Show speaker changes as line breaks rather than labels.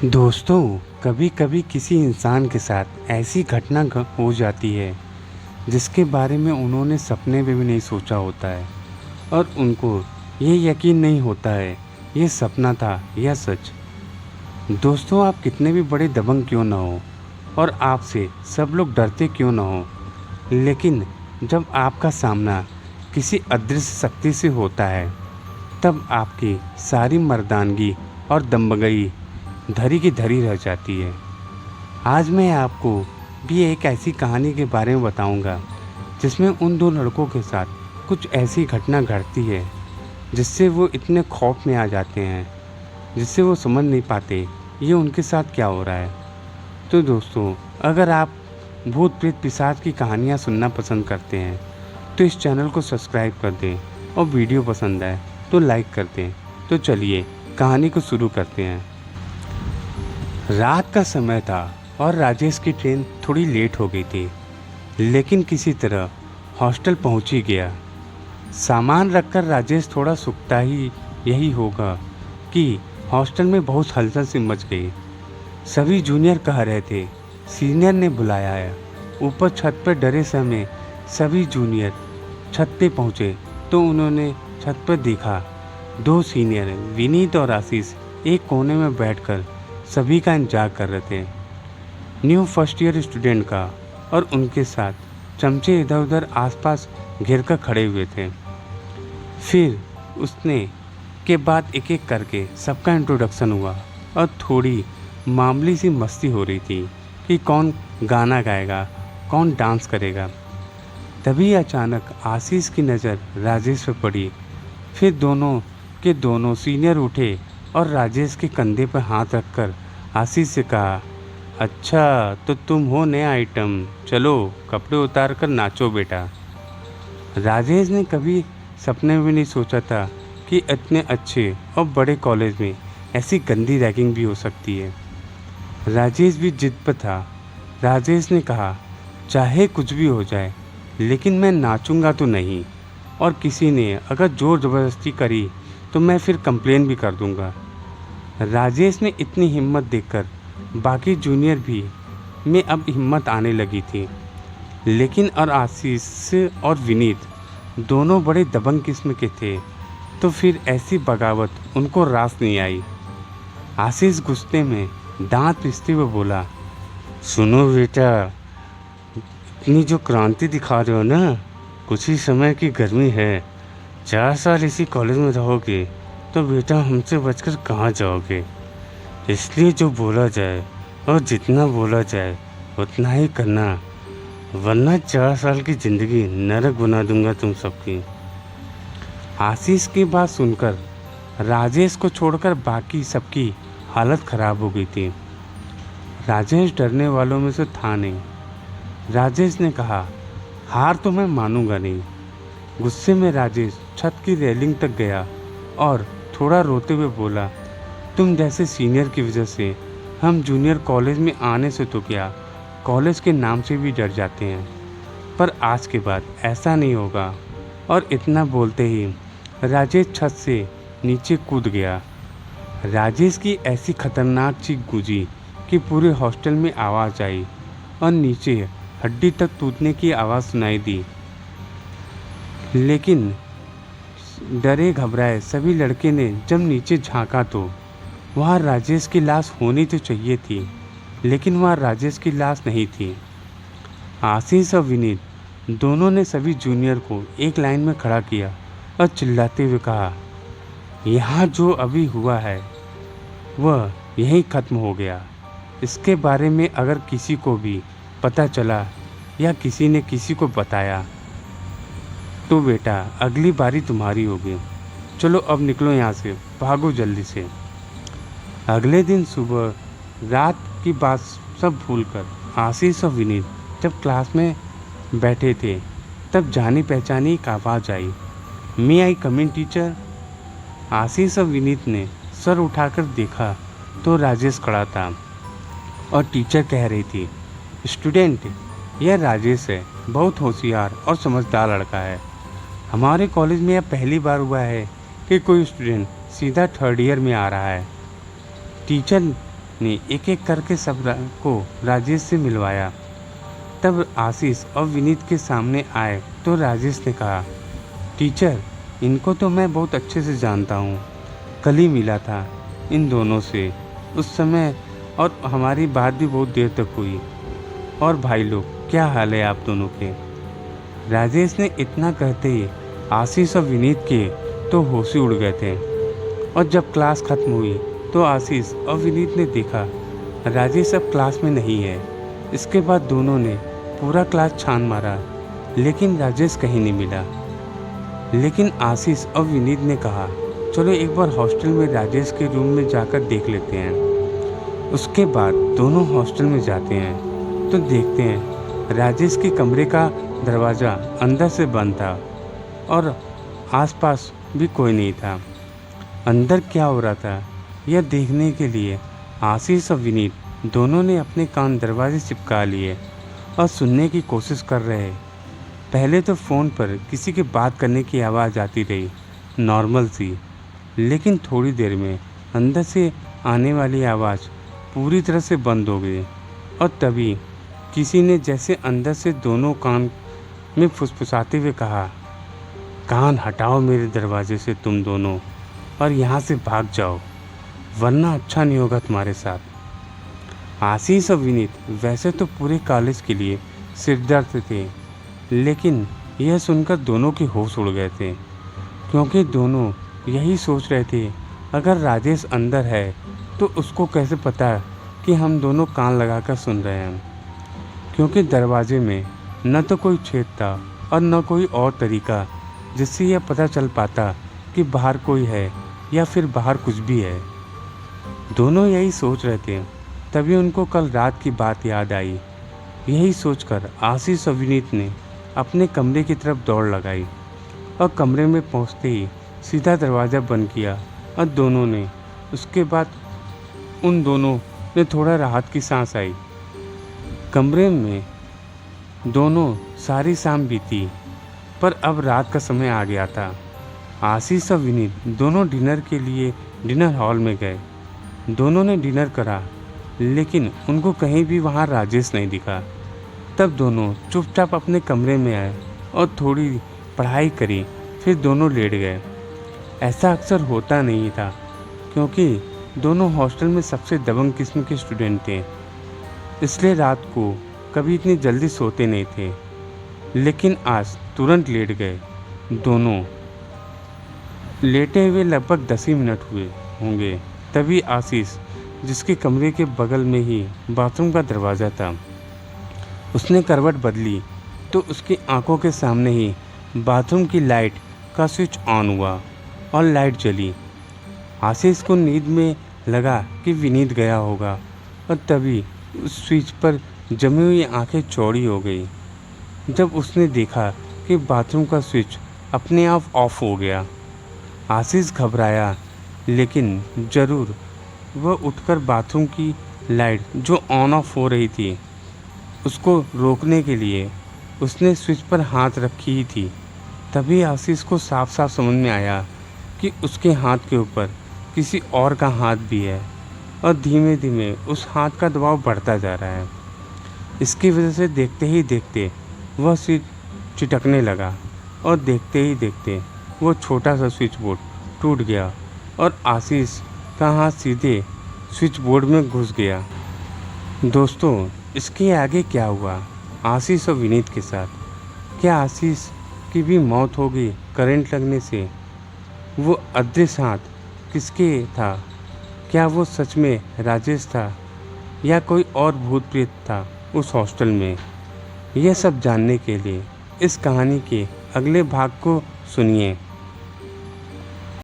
दोस्तों, कभी कभी किसी इंसान के साथ ऐसी घटना हो जाती है जिसके बारे में उन्होंने सपने में भी नहीं सोचा होता है और उनको ये यकीन नहीं होता है ये सपना था या सच। दोस्तों, आप कितने भी बड़े दबंग क्यों ना हो और आपसे सब लोग डरते क्यों ना हो, लेकिन जब आपका सामना किसी अदृश्य शक्ति से होता है तब आपकी सारी मर्दानगी और दबंगई धरी की धरी रह जाती है। आज मैं आपको भी एक ऐसी कहानी के बारे में बताऊंगा जिसमें उन दो लड़कों के साथ कुछ ऐसी घटना घटती है जिससे वो इतने खौफ में आ जाते हैं, जिससे वो समझ नहीं पाते ये उनके साथ क्या हो रहा है। तो दोस्तों, अगर आप भूत प्रेत पिशाच की कहानियाँ सुनना पसंद करते हैं तो इस चैनल को सब्सक्राइब कर दें और वीडियो पसंद आए तो लाइक कर दें। तो चलिए कहानी को शुरू करते हैं। रात का समय था और राजेश की ट्रेन थोड़ी लेट हो गई थी, लेकिन किसी तरह हॉस्टल पहुंच ही गया। सामान रखकर राजेश थोड़ा सुकता ही यही होगा कि हॉस्टल में बहुत हलचल सी मच गई। सभी जूनियर कह रहे थे सीनियर ने बुलाया है। ऊपर छत पर डरे समय सभी जूनियर छत पे पहुंचे तो उन्होंने छत पर देखा दो सीनियर विनीत और आशीष एक कोने में बैठकर सभी का इंतजार कर रहे थे। न्यू फर्स्ट ईयर स्टूडेंट का और उनके साथ चमचे इधर उधर आसपास घेर कर खड़े हुए थे। फिर उसने के बाद एक एक करके सबका इंट्रोडक्शन हुआ और थोड़ी मामूली सी मस्ती हो रही थी कि कौन गाना गाएगा, कौन डांस करेगा। तभी अचानक आशीष की नज़र राजेश पर पड़ी। फिर दोनों के दोनों सीनियर उठे और राजेश के कंधे पर हाथ रखकर आशीष से कहा, अच्छा तो तुम हो नया आइटम, चलो कपड़े उतार कर नाचो बेटा। राजेश ने कभी सपने में नहीं सोचा था कि इतने अच्छे और बड़े कॉलेज में ऐसी गंदी रैगिंग भी हो सकती है। राजेश भी जिद पर था। राजेश ने कहा, चाहे कुछ भी हो जाए लेकिन मैं नाचूंगा तो नहीं, और किसी ने अगर ज़ोर ज़बरदस्ती करी तो मैं फिर कंप्लेन भी कर दूंगा। राजेश ने इतनी हिम्मत देखकर बाकी जूनियर भी में अब हिम्मत आने लगी थी, लेकिन और आशीष और विनीत दोनों बड़े दबंग किस्म के थे तो फिर ऐसी बगावत उनको रास नहीं आई। आशीष गुस्से में दांत पिसते हुए बोला, सुनो बेटा, इतनी जो क्रांति दिखा रहे हो ना, कुछ ही समय की गर्मी है। 4 साल इसी कॉलेज में रहोगे तो बेटा हमसे बचकर कहाँ जाओगे। इसलिए जो बोला जाए और जितना बोला जाए उतना ही करना, वरना 4 साल की ज़िंदगी नरक बना दूंगा तुम सबकी। आशीष की बात सुनकर राजेश को छोड़कर बाकी सबकी हालत ख़राब हो गई थी। राजेश डरने वालों में से था नहीं। राजेश ने कहा, हार तो मैं मानूंगा नहीं। गुस्से में राजेश छत की रेलिंग तक गया और थोड़ा रोते हुए बोला, तुम जैसे सीनियर की वजह से हम जूनियर कॉलेज में आने से तो क्या, कॉलेज के नाम से भी डर जाते हैं, पर आज के बाद ऐसा नहीं होगा। और इतना बोलते ही राजेश छत से नीचे कूद गया। राजेश की ऐसी खतरनाक चीख गूंजी कि पूरे हॉस्टल में आवाज़ आई और नीचे हड्डी तक टूटने की आवाज़ सुनाई दी। लेकिन डरे घबराए सभी लड़के ने जब नीचे झांका तो वहाँ राजेश की लाश होनी तो चाहिए थी, लेकिन वहाँ राजेश की लाश नहीं थी। आशीष और विनीत दोनों ने सभी जूनियर को एक लाइन में खड़ा किया और चिल्लाते हुए कहा, यहाँ जो अभी हुआ है वह यहीं ख़त्म हो गया। इसके बारे में अगर किसी को भी पता चला या किसी ने किसी को बताया तो बेटा अगली बारी तुम्हारी होगी। चलो अब निकलो यहाँ से, भागो जल्दी से। अगले दिन सुबह रात की बात सब भूलकर आशीष और विनीत जब क्लास में बैठे थे तब जानी पहचानी एक आवाज़ आई, मे आई कम इन टीचर। आशीष और विनीत ने सर उठाकर देखा तो राजेश खड़ा था और टीचर कह रही थी, स्टूडेंट, यह राजेश है, बहुत होशियार और समझदार लड़का है। हमारे कॉलेज में यह पहली बार हुआ है कि कोई स्टूडेंट सीधा 3rd ईयर में आ रहा है। टीचर ने एक एक करके को राजेश से मिलवाया। तब आशीष और विनीत के सामने आए तो राजेश ने कहा, टीचर, इनको तो मैं बहुत अच्छे से जानता हूँ, कल ही मिला था इन दोनों से उस समय, और हमारी बात भी बहुत देर तक हुई। और भाई लोग, क्या हाल है आप दोनों के? राजेश ने इतना कहते ही आशीष और विनीत के तो होश ही उड़ गए थे। और जब क्लास खत्म हुई तो आशीष और विनीत ने देखा राजेश अब क्लास में नहीं है। इसके बाद दोनों ने पूरा क्लास छान मारा, लेकिन राजेश कहीं नहीं मिला। लेकिन आशीष और विनीत ने कहा, चलो एक बार हॉस्टल में राजेश के रूम में जाकर देख लेते हैं। उसके बाद दोनों हॉस्टल में जाते हैं तो देखते हैं राजेश के कमरे का दरवाज़ा अंदर से बंद था और आसपास भी कोई नहीं था। अंदर क्या हो रहा था यह देखने के लिए आशीष और विनीत दोनों ने अपने कान दरवाजे चिपका लिए और सुनने की कोशिश कर रहे। पहले तो फ़ोन पर किसी के बात करने की आवाज़ आती रही, नॉर्मल सी, लेकिन थोड़ी देर में अंदर से आने वाली आवाज़ पूरी तरह से बंद हो गई। और तभी किसी ने जैसे अंदर से दोनों कान में फुसफुसाते हुए कहा, कान हटाओ मेरे दरवाजे से तुम दोनों, और यहाँ से भाग जाओ, वरना अच्छा नहीं होगा तुम्हारे साथ। आशीष और विनीत वैसे तो पूरे कॉलेज के लिए सिरदर्द थे, लेकिन यह सुनकर दोनों के होश उड़ गए थे, क्योंकि दोनों यही सोच रहे थे, अगर राजेश अंदर है तो उसको कैसे पता कि हम दोनों कान लगाकर सुन रहे हैं, क्योंकि दरवाजे में न तो कोई छेद था और न कोई और तरीका जिससे यह पता चल पाता कि बाहर कोई है या फिर बाहर कुछ भी है। दोनों यही सोच रहे थे, तभी उनको कल रात की बात याद आई। यही सोचकर आशीष और विनीत ने अपने कमरे की तरफ दौड़ लगाई और कमरे में पहुंचते ही सीधा दरवाज़ा बंद किया। और दोनों ने उसके बाद उन दोनों ने थोड़ा राहत की सांस आई। कमरे में दोनों सारी शाम बीती, पर अब रात का समय आ गया था। आशीष और विनीत दोनों डिनर के लिए डिनर हॉल में गए। दोनों ने डिनर करा, लेकिन उनको कहीं भी वहाँ राजेश नहीं दिखा। तब दोनों चुपचाप अपने कमरे में आए और थोड़ी पढ़ाई करी, फिर दोनों लेट गए। ऐसा अक्सर होता नहीं था, क्योंकि दोनों हॉस्टल में सबसे दबंग किस्म के स्टूडेंट थे, इसलिए रात को कभी इतनी जल्दी सोते नहीं थे। लेकिन आज तुरंत लेट गए। दोनों लेटे हुए लगभग 10 ही मिनट हुए होंगे, तभी आशीष, जिसके कमरे के बगल में ही बाथरूम का दरवाज़ा था, उसने करवट बदली तो उसकी आंखों के सामने ही बाथरूम की लाइट का स्विच ऑन हुआ और लाइट जली। आशीष को नींद में लगा कि विनीत गया होगा, और तभी उस स्विच पर जमी हुई आंखें चौड़ी हो गई जब उसने देखा कि बाथरूम का स्विच अपने आप ऑफ हो गया। आशीष घबराया, लेकिन ज़रूर वह उठकर बाथरूम की लाइट जो ऑन ऑफ हो रही थी उसको रोकने के लिए उसने स्विच पर हाथ रखी ही थी। तभी आशीष को साफ साफ समझ में आया कि उसके हाथ के ऊपर किसी और का हाथ भी है, और धीमे धीमे उस हाथ का दबाव बढ़ता जा रहा है। इसकी वजह से देखते ही देखते वह स्विच चिटकने लगा, और देखते ही देखते वो छोटा सा स्विच बोर्ड टूट गया और आशीष का हाथ सीधे स्विच बोर्ड में घुस गया। दोस्तों, इसके आगे क्या हुआ आशीष और विनीत के साथ? क्या आशीष की भी मौत हो गई करंट लगने से? वो अदृश्य हाथ किसके था? क्या वो सच में राजेश था या कोई और भूत प्रेत था उस हॉस्टल में? यह सब जानने के लिए इस कहानी के अगले भाग को सुनिए।